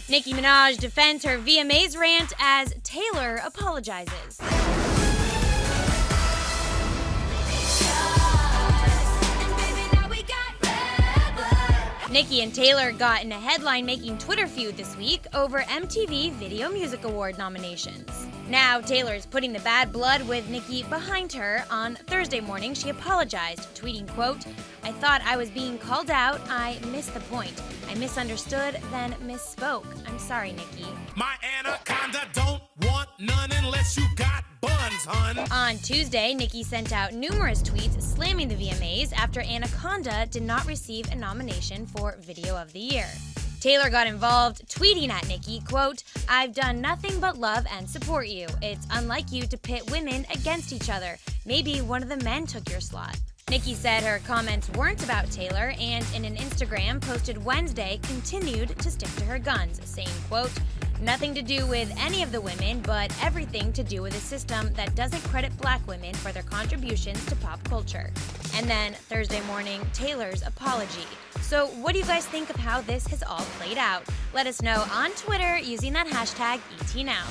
Nicki Minaj defends her VMAs rant as Taylor apologizes. Nicki and Taylor got in a headline-making Twitter feud this week over MTV Video Music Award nominations. Now, Taylor's putting the bad blood with Nicki behind her. On Thursday morning, she apologized, tweeting, quote, "I thought I was being called out. I missed the point. I misunderstood, then misspoke. I'm sorry, Nicki." My anaconda don't want none unless you got buns, hun. On Tuesday, Nicki sent out numerous tweets slamming the VMAs after Anaconda did not receive a nomination for Video of the Year. Taylor got involved, tweeting at Nicki, quote, "I've done nothing but love and support you. It's unlike you to pit women against each other. Maybe one of the men took your slot." Nicki said her comments weren't about Taylor, and in an Instagram posted Wednesday continued to stick to her guns, saying, quote, "Nothing to do with any of the women, but everything to do with a system that doesn't credit black women for their contributions to pop culture." And then Thursday morning, Taylor's apology. So what do you guys think of how this has all played out? Let us know on Twitter using that hashtag ETNow.